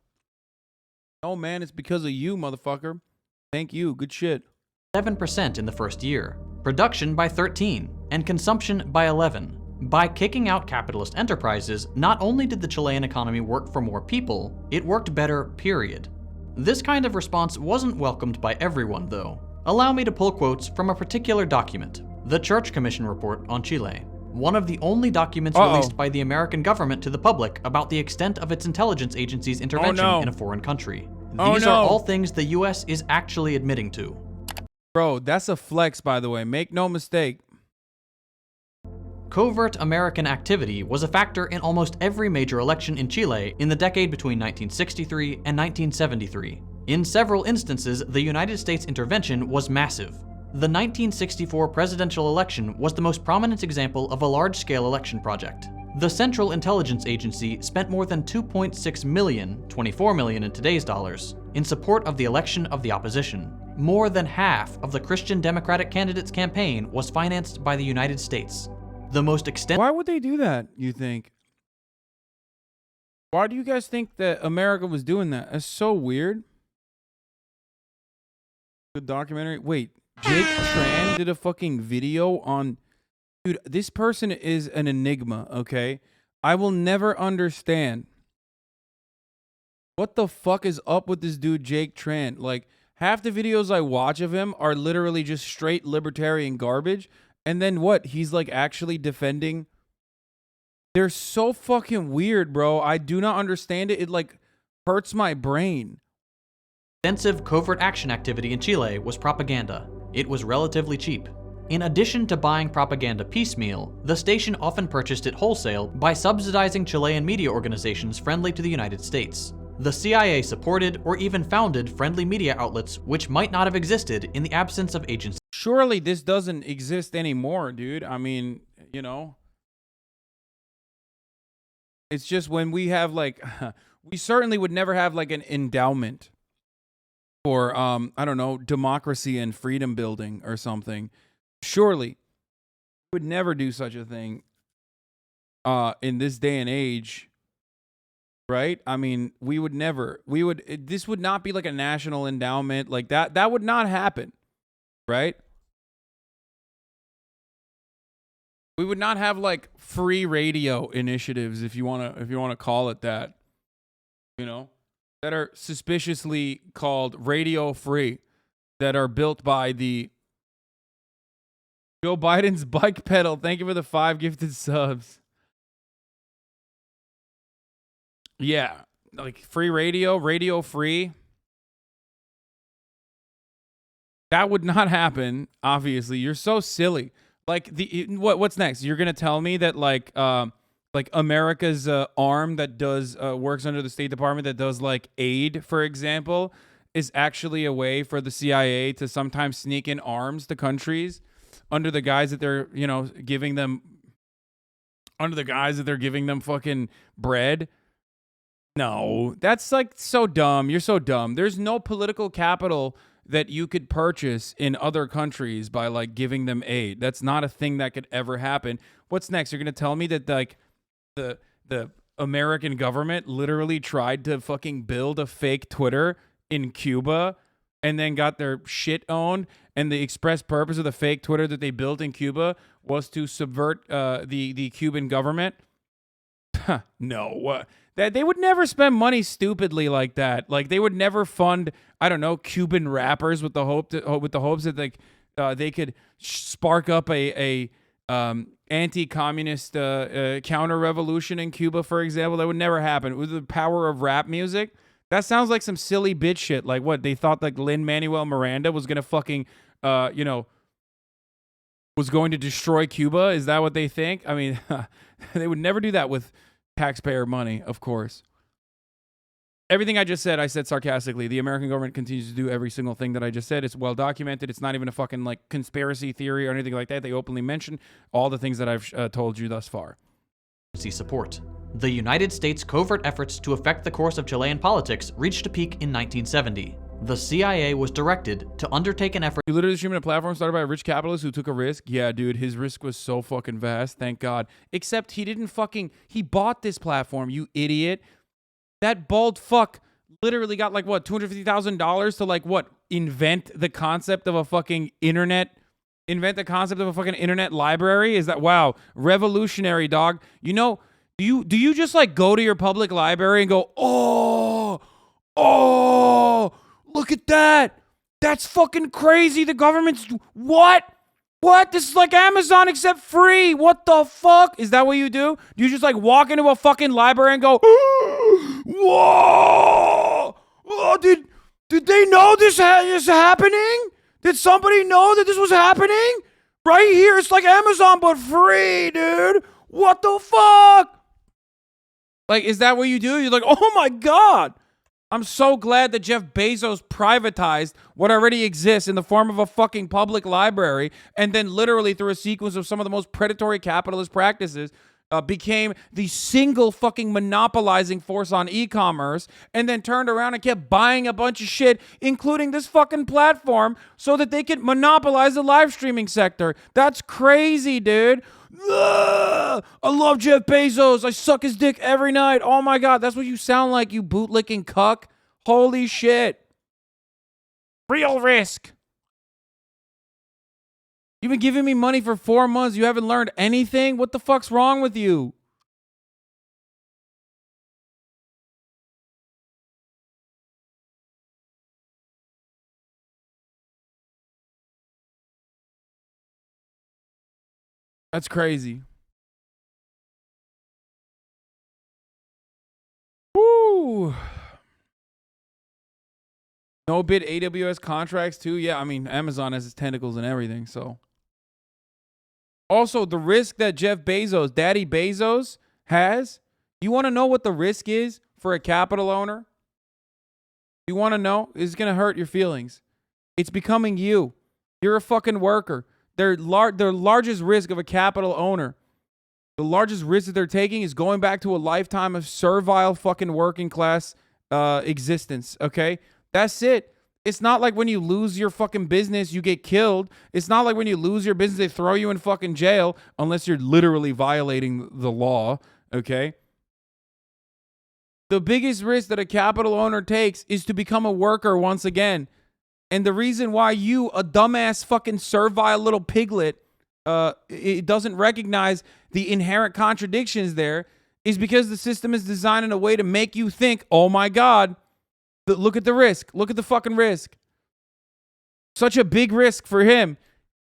Oh man, it's because of you, motherfucker. Thank you. Good shit. 7% in the first year, production by 13%, and consumption by 11%. By kicking out capitalist enterprises, not only did the Chilean economy work for more people, it worked better, period. This kind of response wasn't welcomed by everyone, though. Allow me to pull quotes from a particular document, the Church Commission Report on Chile, one of the only documents released by the American government to the public about the extent of its intelligence agency's intervention in a foreign country. These are all things the US is actually admitting to. Bro, that's a flex, by the way. Make no mistake. Covert American activity was a factor in almost every major election in Chile in the decade between 1963 and 1973. In several instances, the United States intervention was massive. The 1964 presidential election was the most prominent example of a large-scale election project. The Central Intelligence Agency spent more than $2.6 million, $24 million in today's dollars, in support of the election of the opposition. More than half of the Christian Democratic candidate's campaign was financed by the United States. The most extensive... Why would they do that, you think? Why do you guys think that America was doing that? That's so weird. Good documentary. Wait, Jake Tran did a fucking video on... Dude, this person is an enigma, okay? I will never understand. What the fuck is up with this dude, Jake Tran? Like, half the videos I watch of him are literally just straight libertarian garbage. And then what? He's like actually defending... They're so fucking weird, bro. I do not understand it. It like hurts my brain. Extensive covert action activity in Chile was propaganda. It was relatively cheap. In addition to buying propaganda piecemeal, the station often purchased it wholesale by subsidizing Chilean media organizations friendly to the United States. The CIA supported or even founded friendly media outlets which might not have existed in the absence of agencies. Surely this doesn't exist anymore, dude. I mean, you know. It's just when we have like, we certainly would never have like an endowment for, I don't know, democracy and freedom building or something. Surely we would never do such a thing in this day and age, right? I mean, we would never, this would not be like a national endowment like that. That would not happen, right? We would not have like free radio initiatives, if you want to call it that, you know, that are suspiciously called radio free, that are built by the Joe Biden's bike pedal. Thank you for the 5 gifted subs. Yeah, like free radio, radio free. That would not happen. Obviously, you're so silly. Like what's next? You're gonna tell me that like America's arm that does works under the State Department that does like aid, for example, is actually a way for the CIA to sometimes sneak in arms to countries under the guise that they're, you know, giving them fucking bread. No, that's like so dumb. You're so dumb. There's no political capital that you could purchase in other countries by like giving them aid. That's not a thing that could ever happen. What's next? You're going to tell me that like the American government literally tried to fucking build a fake Twitter in Cuba and then got their shit owned, and the express purpose of the fake Twitter that they built in Cuba was to subvert the Cuban government? No. That they would never spend money stupidly like that. Like they would never fund, I don't know, Cuban rappers with the hopes that like they could spark up a anti-communist counter-revolution in Cuba, for example. That would never happen. With the power of rap music, that sounds like some silly bitch shit. Like what they thought like Lin-Manuel Miranda was gonna fucking was going to destroy Cuba. Is that what they think? I mean, they would never do that with taxpayer money, of course. Everything I just said, I said sarcastically. The American government continues to do every single thing that I just said. It's well documented. It's not even a fucking like conspiracy theory or anything like that. They openly mention all the things that I've told you thus far. Support. The United States' covert efforts to affect the course of Chilean politics reached a peak in 1970. The CIA was directed to undertake an effort. You literally streaming a platform started by a rich capitalist who took a risk? Yeah, dude, his risk was so fucking vast, thank God. Except he didn't he bought this platform, you idiot. That bald fuck literally got like, what, $250,000 to like, what, invent the concept of a fucking internet library? Is that, wow, revolutionary, dog. You know, do you just like go to your public library and go, oh, look at that. That's fucking crazy. The government's... What? This is like Amazon except free. What the fuck? Is that what you do? Do you just like walk into a fucking library and go, whoa! Oh, did they know this is happening? Did somebody know that this was happening? Right here, it's like Amazon but free, dude. What the fuck? Like, is that what you do? You're like, oh my God. I'm so glad that Jeff Bezos privatized what already exists in the form of a fucking public library, and then literally through a sequence of some of the most predatory capitalist practices, became the single fucking monopolizing force on e-commerce, and then turned around and kept buying a bunch of shit, including this fucking platform, so that they could monopolize the live streaming sector. That's crazy, dude. Ugh! I love Jeff Bezos. I suck his dick every night. Oh my God, that's what you sound like, you bootlicking cuck. Holy shit. Real risk. You've been giving me money for 4 months. You haven't learned anything? What the fuck's wrong with you? That's crazy. Woo. No bid AWS contracts too. Yeah, I mean, Amazon has its tentacles and everything, so. Also, the risk that Jeff Bezos, Daddy Bezos, has, you want to know what the risk is for a capital owner? You want to know? It's going to hurt your feelings. It's becoming you. You're a fucking worker. Their largest risk of a capital owner, the largest risk that they're taking is going back to a lifetime of servile fucking working class existence, okay? That's it. It's not like when you lose your fucking business, you get killed. It's not like when you lose your business, they throw you in fucking jail, unless you're literally violating the law, okay? The biggest risk that a capital owner takes is to become a worker once again. And the reason why you, a dumbass fucking servile little piglet, it doesn't recognize the inherent contradictions there is because the system is designed in a way to make you think, oh my God, look at the risk. Look at the fucking risk. Such a big risk for him.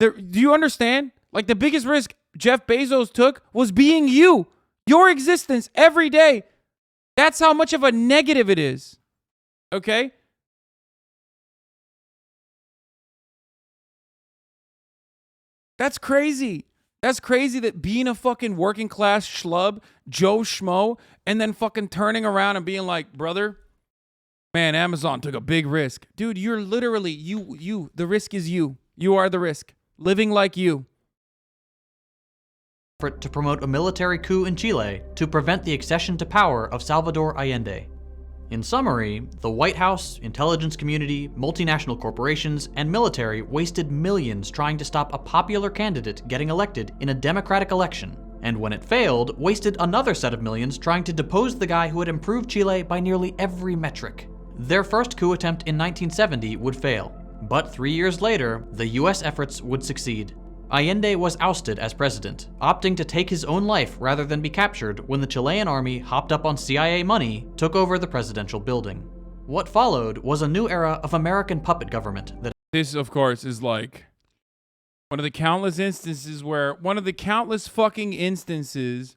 Do you understand? Like, the biggest risk Jeff Bezos took was being you. Your existence every day. That's how much of a negative it is. Okay? That's crazy. That's crazy that being a fucking working class schlub, Joe Schmo, and then fucking turning around and being like, brother, man, Amazon took a big risk. Dude, you're literally, you. The risk is you. You are the risk. Living like you. To promote a military coup in Chile to prevent the accession to power of Salvador Allende. In summary, the White House, intelligence community, multinational corporations, and military wasted millions trying to stop a popular candidate getting elected in a democratic election, and when it failed, wasted another set of millions trying to depose the guy who had improved Chile by nearly every metric. Their first coup attempt in 1970 would fail, but 3 years later, the US efforts would succeed. Allende was ousted as president, opting to take his own life rather than be captured when the Chilean army, hopped up on CIA money, took over the presidential building. What followed was a new era of American puppet government that— This, of course, is like one of the countless fucking instances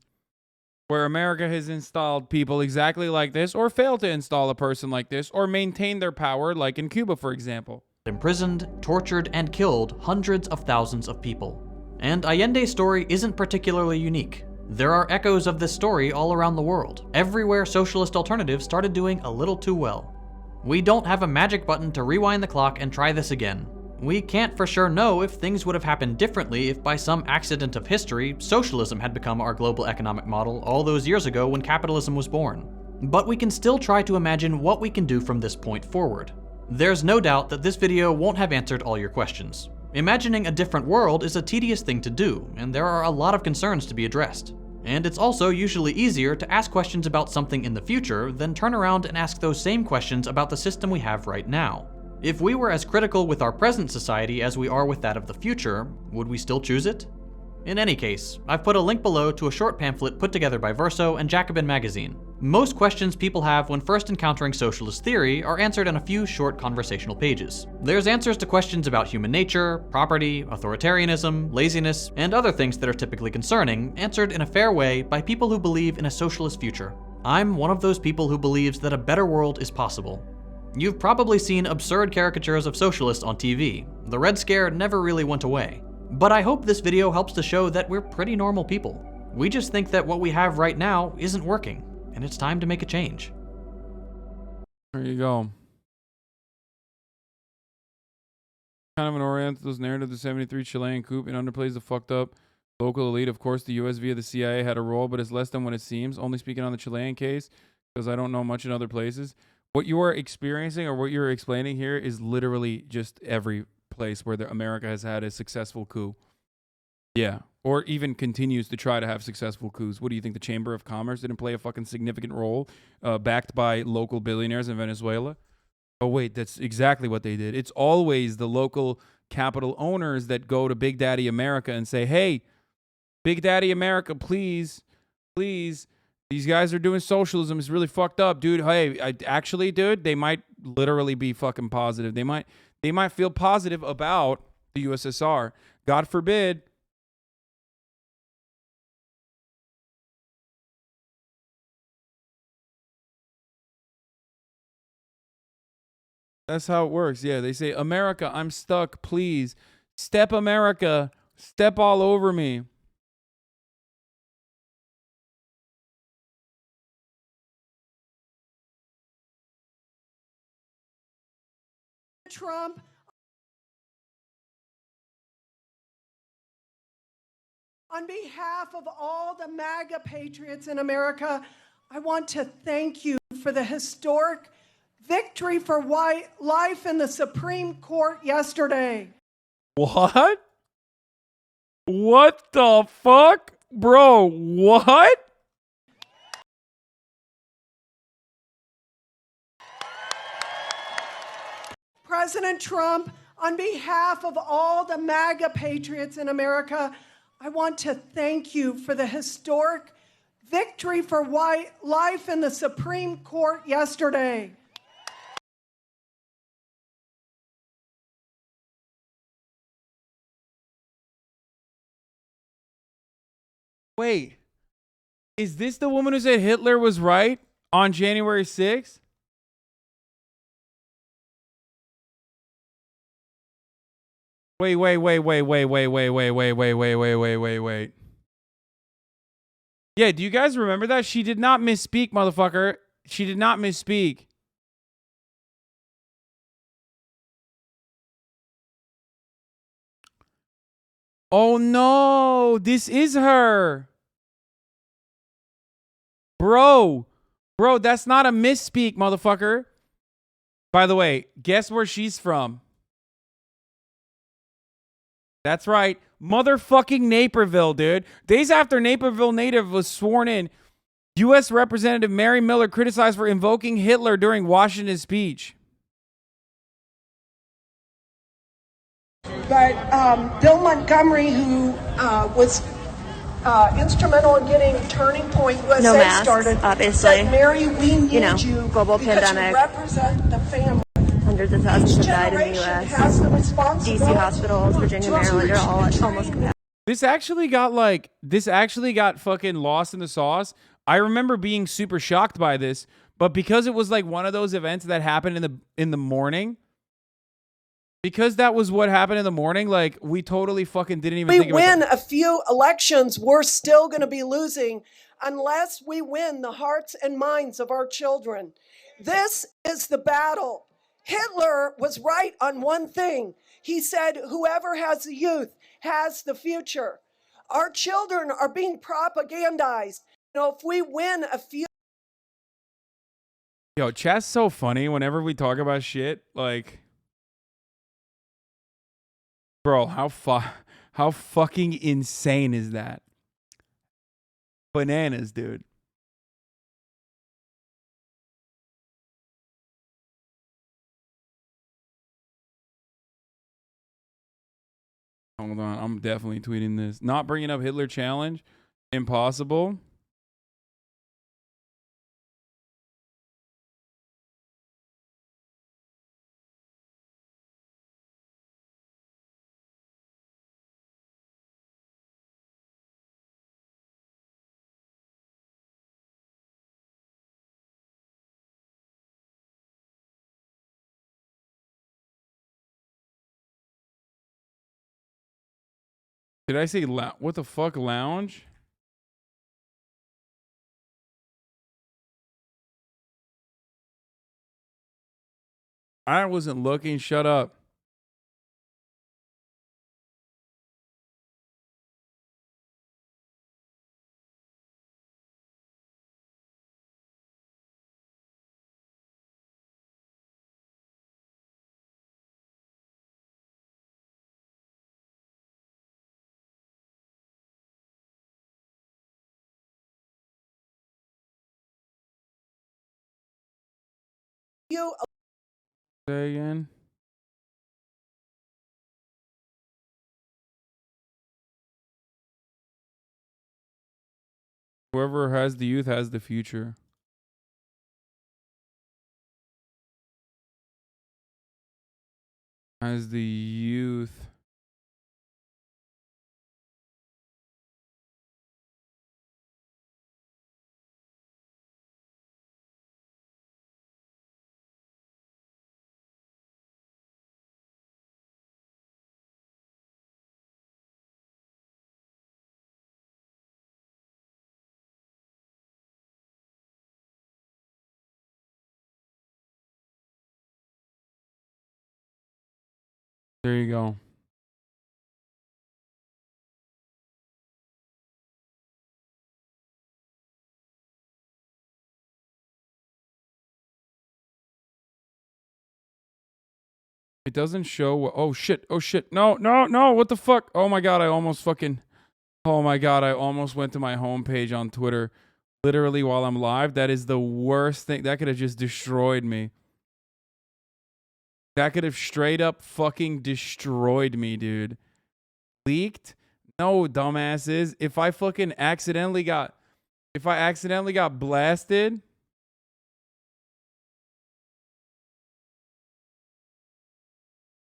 where America has installed people exactly like this, or failed to install a person like this, or maintain their power, like in Cuba, for example. Imprisoned, tortured, and killed hundreds of thousands of people. And Allende's story isn't particularly unique. There are echoes of this story all around the world, everywhere socialist alternatives started doing a little too well. We don't have a magic button to rewind the clock and try this again. We can't for sure know if things would have happened differently if by some accident of history, socialism had become our global economic model all those years ago when capitalism was born. But we can still try to imagine what we can do from this point forward. There's no doubt that this video won't have answered all your questions. Imagining a different world is a tedious thing to do, and there are a lot of concerns to be addressed. And it's also usually easier to ask questions about something in the future than turn around and ask those same questions about the system we have right now. If we were as critical with our present society as we are with that of the future, would we still choose it? In any case, I've put a link below to a short pamphlet put together by Verso and Jacobin magazine. Most questions people have when first encountering socialist theory are answered in a few short conversational pages. There's answers to questions about human nature, property, authoritarianism, laziness, and other things that are typically concerning, answered in a fair way by people who believe in a socialist future. I'm one of those people who believes that a better world is possible. You've probably seen absurd caricatures of socialists on TV. The Red Scare never really went away. But I hope this video helps to show that we're pretty normal people. We just think that what we have right now isn't working, and it's time to make a change. There you go. Kind of an Orientalist narrative, the 73 Chilean coup, and underplays the fucked up Local elite, of course, the U.S. via the CIA had a role, but it's less than what it seems. Only speaking on the Chilean case, because I don't know much in other places. What you are experiencing or what you're explaining here is literally just every place where America has had a successful coup. Yeah. Or even continues to try to have successful coups. What do you think? The Chamber of Commerce didn't play a fucking significant role, backed by local billionaires in Venezuela? Oh, wait, that's exactly what they did. It's always the local capital owners that go to Big Daddy America and say, hey, Big Daddy America, please, please, these guys are doing socialism. It's really fucked up, dude. Hey, actually, dude, they might literally be fucking positive. They might feel positive about the USSR. God forbid. That's how it works. Yeah, they say, America, I'm stuck. Please, step America. Step all over me. Trump. On behalf of all the MAGA patriots in America, I want to thank you for the historic victory for life in the Supreme Court yesterday. What? What the fuck? Bro, what? President Trump, on behalf of all the MAGA patriots in America, I want to thank you for the historic victory for life in the Supreme Court yesterday. Wait, is this the woman who said Hitler was right on January 6th? Wait. Yeah, do you guys remember that? She did not misspeak, motherfucker. She did not misspeak. Oh no, this is her. Bro, that's not a misspeak, motherfucker. By the way, guess where she's from? That's right. Motherfucking Naperville, dude. Days after Naperville native was sworn in, U.S. Representative Mary Miller criticized for invoking Hitler during Washington's speech. But Bill Montgomery, who was instrumental in getting Turning Point USA no masks, started, obviously. said, Mary, we need you global because pandemic. you represent the family. Hundreds of thousands have died in the Generation U.S. has the responsibility DC hospitals, Virginia, to Maryland are all at achieve almost capacity. This actually got fucking lost in the sauce. I remember being super shocked by this, but because it was like one of those events that happened in the morning, because that was what happened in the morning, like we totally fucking didn't even think about we win that. a few elections, we're still going to be losing unless we win the hearts and minds of our children. This is the battle. Hitler was right on one thing. He said, whoever has the youth has the future. Our children are being propagandized. You know, if we win a few. Yo, chat's so funny whenever we talk about shit. Like, bro, how fucking insane is that? Bananas, dude. Hold on, I'm definitely tweeting this. Not bringing up Hitler challenge. Impossible. Did I say what the fuck, lounge? I wasn't looking. Shut up. you Say again. Whoever has the youth has the future. Has the youth. There you go. It doesn't show. Oh shit. Oh shit. No, no, no. What the fuck? Oh my god. I almost fucking. Oh my god. I almost went to my homepage on Twitter literally while I'm live. That is the worst thing. That could have just destroyed me. That could have straight up fucking destroyed me, dude. Leaked? No, dumbasses. If I accidentally got blasted.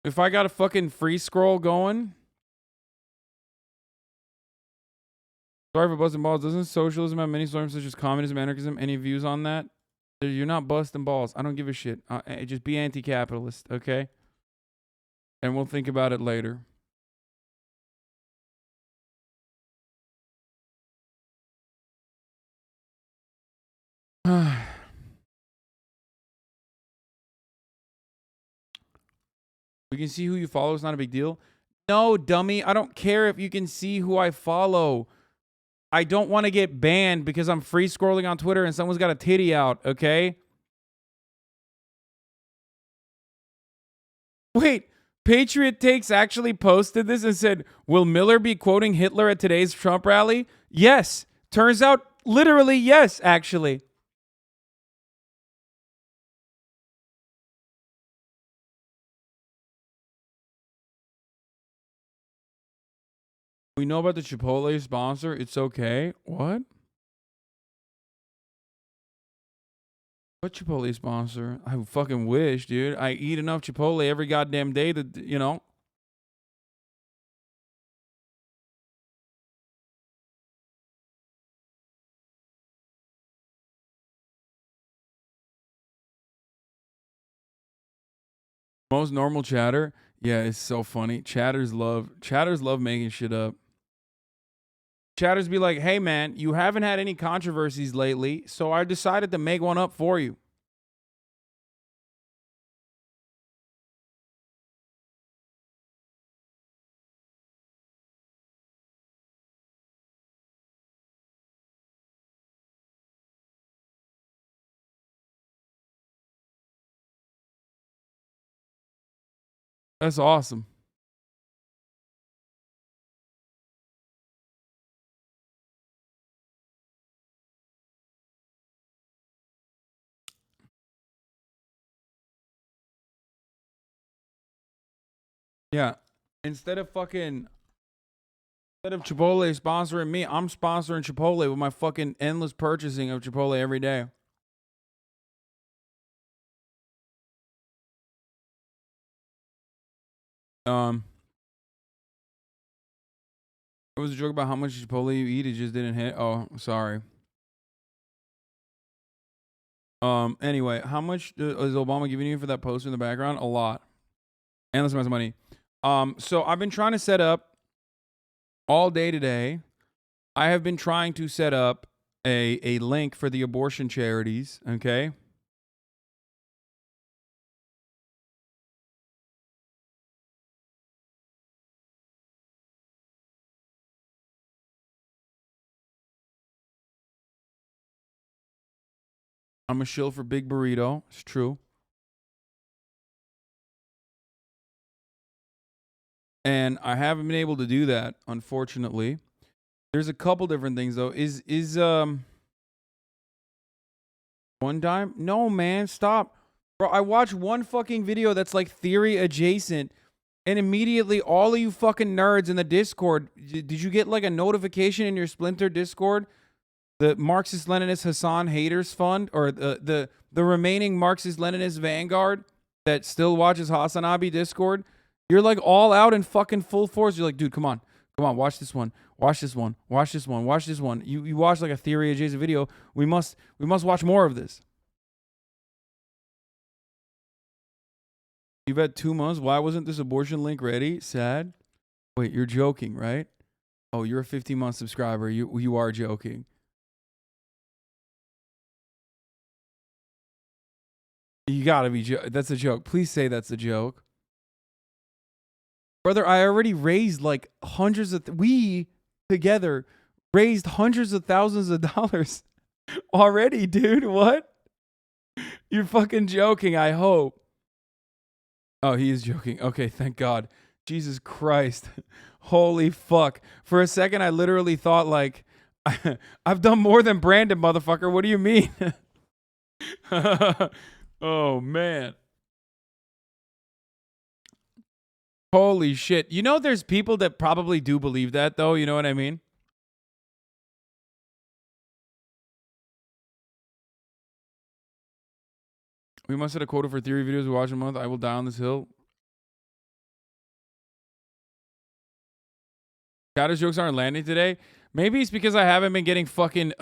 If I got a fucking free scroll going. Sorry for busting balls. Doesn't socialism have many forms such as communism, anarchism? Any views on that? You're not busting balls. I don't give a shit. Just be anti-capitalist, okay? And we'll think about it later. We can see who you follow. It's not a big deal. No, dummy. I don't care if you can see who I follow. I don't want to get banned because I'm free scrolling on Twitter and someone's got a titty out, okay? Wait, Patriot Takes actually posted this and said, will Miller be quoting Hitler at today's Trump rally? Yes. Turns out, literally, yes, actually. We know about the Chipotle sponsor. It's okay. What? What Chipotle sponsor? I fucking wish, dude. I eat enough Chipotle every goddamn day that, you know. Most normal chatter. Yeah, it's so funny. Chatters love making shit up. Chatters be like, hey man, you haven't had any controversies lately, so I decided to make one up for you. That's awesome. Yeah. Instead of Chipotle sponsoring me, I'm sponsoring Chipotle with my fucking endless purchasing of Chipotle every day. It was a joke about how much Chipotle you eat. It just didn't hit. Oh, sorry. Anyway, how much is Obama giving you for that poster in the background? A lot. Endless amounts of money. So I've been trying to set up all day today. I have been trying to set up a link for the abortion charities, okay? I'm a shill for Big Burrito. It's true. And I haven't been able to do that, unfortunately. There's a couple different things though. Is one dime? No, man, stop. Bro, I watched one fucking video that's like theory adjacent, and immediately all of you fucking nerds in the Discord, did you get like a notification in your Splinter Discord? The Marxist-Leninist Hassan Haters Fund, or the remaining Marxist-Leninist Vanguard that still watches Hasanabi Discord? You're like all out in fucking full force. You're like, dude, come on, watch this one, watch this one, watch this one, watch this one. You watch like a theory adjacent video. We must watch more of this. You've had 2 months. Why wasn't this abortion link ready? Sad. Wait, you're joking, right? Oh, you're a 15-month subscriber. You are joking. You gotta be. That's a joke. Please say that's a joke, brother. I already raised like hundreds of. We together raised hundreds of thousands of dollars already, dude. What? You're fucking joking. I hope. Oh, he is joking. Okay, thank God. Jesus Christ. Holy fuck. For a second, I literally thought, like, I've done more than Brandon, motherfucker. What do you mean? Oh, man. Holy shit. You know, there's people that probably do believe that, though. You know what I mean? We must set a quota for theory videos we watch a month. I will die on this hill. Chowder's jokes aren't landing today. Maybe it's because I haven't been getting fucking